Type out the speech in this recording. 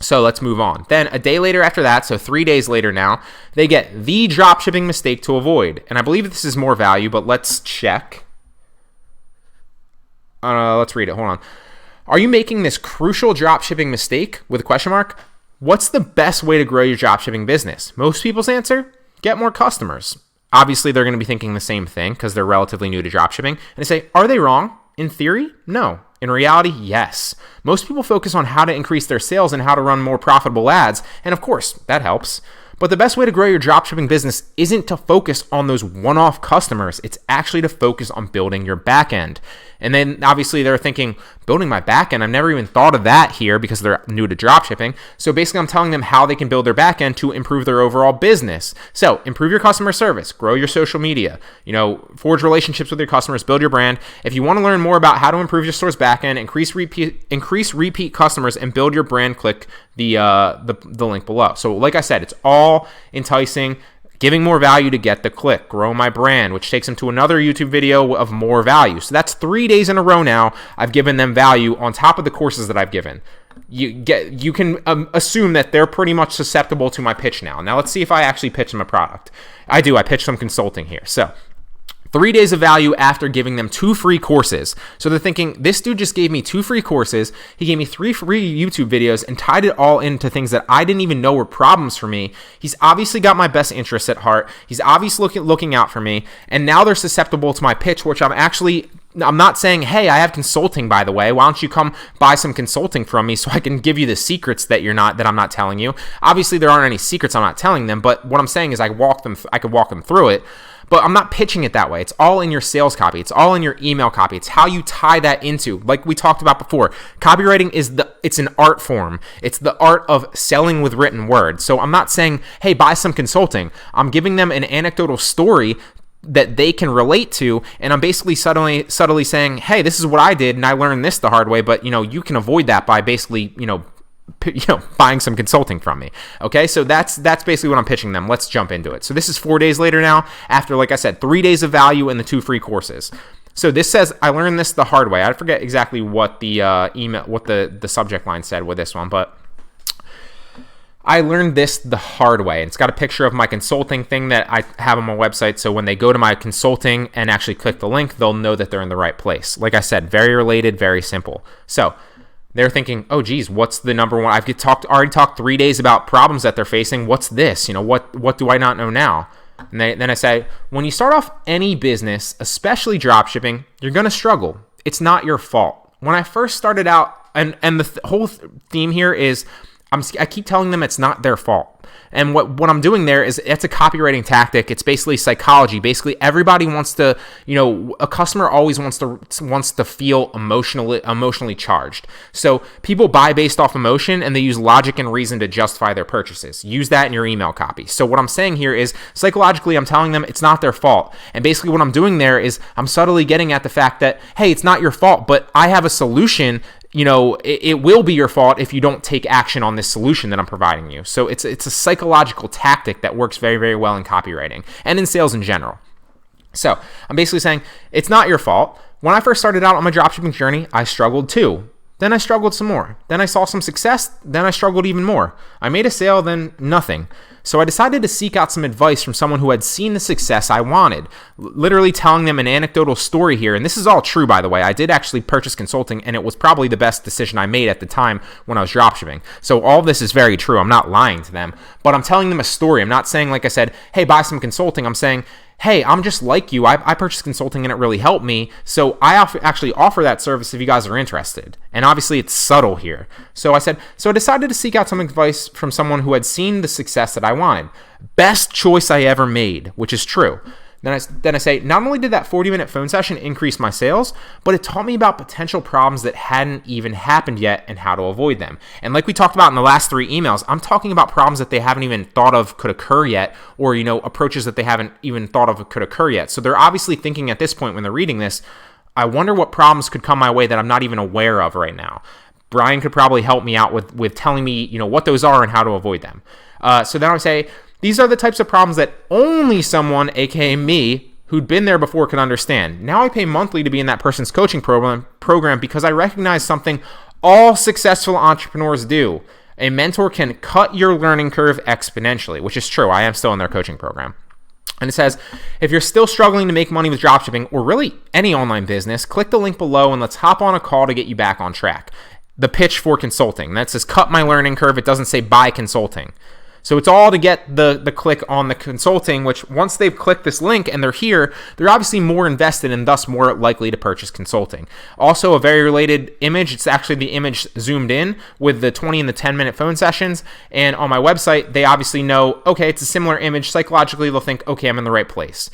So let's move on. Then a day later after that, so 3 days later now, they get the dropshipping mistake to avoid. And I believe this is more value, but let's check. Let's read it. Hold on. Are you making this crucial dropshipping mistake with a question mark? What's the best way to grow your dropshipping business? Most people's answer, get more customers. Obviously, they're going to be thinking the same thing because they're relatively new to dropshipping. And they say, are they wrong? In theory, no. In reality, yes. Most people focus on how to increase their sales and how to run more profitable ads. And of course, that helps. But the best way to grow your dropshipping business isn't to focus on those one-off customers. It's actually to focus on building your back end. And then obviously they're thinking, building my back end, I've never even thought of that here because they're new to dropshipping. So basically I'm telling them how they can build their back end to improve their overall business. So improve your customer service, grow your social media, forge relationships with your customers, build your brand. If you want to learn more about how to improve your store's back end, increase repeat customers, and build your brand, click the link below. So like I said, it's all enticing, giving more value to get the click, grow my brand, which takes them to another YouTube video of more value. So that's 3 days in a row now I've given them value on top of the courses that I've given. You can assume that they're pretty much susceptible to my pitch now. Now let's see if I actually pitch them a product. I pitch them consulting here. So 3 days of value after giving them 2 free courses. So they're thinking, this dude just gave me 2 free courses. He gave me 3 free YouTube videos and tied it all into things that I didn't even know were problems for me. He's obviously got my best interests at heart. He's obviously looking out for me. And now they're susceptible to my pitch, which I'm not saying, hey, I have consulting, by the way. Why don't you come buy some consulting from me so I can give you the secrets that I'm not telling you. Obviously, there aren't any secrets I'm not telling them, but what I'm saying is I could walk them through it. But I'm not pitching it that way. It's all in your sales copy. It's all in your email copy. It's how you tie that into, like we talked about before. Copywriting it's an art form. It's the art of selling with written words. So I'm not saying, hey, buy some consulting. I'm giving them an anecdotal story that they can relate to, and I'm basically subtly saying, hey, this is what I did, and I learned this the hard way, but you can avoid that by basically buying some consulting from me. Okay, so that's basically what I'm pitching them. Let's jump into it. So this is 4 days later now, after, like I said, 3 days of value and the 2 free courses. So this says, I learned this the hard way. I forget exactly what the the subject line said with this one, but I learned this the hard way. It's got a picture of my consulting thing that I have on my website. So when they go to my consulting and actually click the link, they'll know that they're in the right place. Like I said, very related, very simple. So they're thinking, oh, geez, what's the number one? I've already talked 3 days about problems that they're facing. What's this? What do I not know now? And then I say, when you start off any business, especially dropshipping, you're going to struggle. It's not your fault. When I first started out, and the whole theme here is, I keep telling them it's not their fault. And what I'm doing there is, it's a copywriting tactic. It's basically psychology. Basically, everybody wants to, a customer always wants to feel emotionally charged. So people buy based off emotion, and they use logic and reason to justify their purchases. Use that in your email copy. So what I'm saying here is, psychologically, I'm telling them it's not their fault. And basically what I'm doing there is, I'm subtly getting at the fact that, hey, it's not your fault, but I have a solution. It will be your fault if you don't take action on this solution that I'm providing you. So it's a psychological tactic that works very, very well in copywriting and in sales in general. So I'm basically saying it's not your fault. When I first started out on my dropshipping journey, I struggled too. Then I struggled some more. Then I saw some success. Then I struggled even more. I made a sale, then nothing. So I decided to seek out some advice from someone who had seen the success I wanted, literally telling them an anecdotal story here. And this is all true, by the way. I did actually purchase consulting, and it was probably the best decision I made at the time when I was dropshipping. So all this is very true. I'm not lying to them, but I'm telling them a story. I'm not saying, like I said, hey, buy some consulting. I'm saying, hey, I'm just like you. I purchased consulting and it really helped me. So I actually offer that service if you guys are interested. And obviously it's subtle here. So I decided to seek out some advice from someone who had seen the success that I wanted. Best choice I ever made, which is true. Then I say, not only did that 40-minute phone session increase my sales, but it taught me about potential problems that hadn't even happened yet and how to avoid them. And like we talked about in the last 3 emails, I'm talking about problems that they haven't even thought of could occur yet, or, approaches that they haven't even thought of could occur yet. So they're obviously thinking at this point when they're reading this, I wonder what problems could come my way that I'm not even aware of right now. Brian could probably help me out with telling me, what those are and how to avoid them. So then I say, these are the types of problems that only someone, aka me, who'd been there before could understand. Now I pay monthly to be in that person's coaching program because I recognize something all successful entrepreneurs do. A mentor can cut your learning curve exponentially, which is true. I am still in their coaching program. And it says, if you're still struggling to make money with dropshipping or really any online business, click the link below and let's hop on a call to get you back on track. The pitch for consulting. That says cut my learning curve. It doesn't say buy consulting. So it's all to get the click on the consulting, which once they've clicked this link and they're here, they're obviously more invested and thus more likely to purchase consulting. Also, a very related image, it's actually the image zoomed in with the 20 and the 10-minute phone sessions. And on my website, they obviously know, okay, it's a similar image. Psychologically, they'll think, okay, I'm in the right place.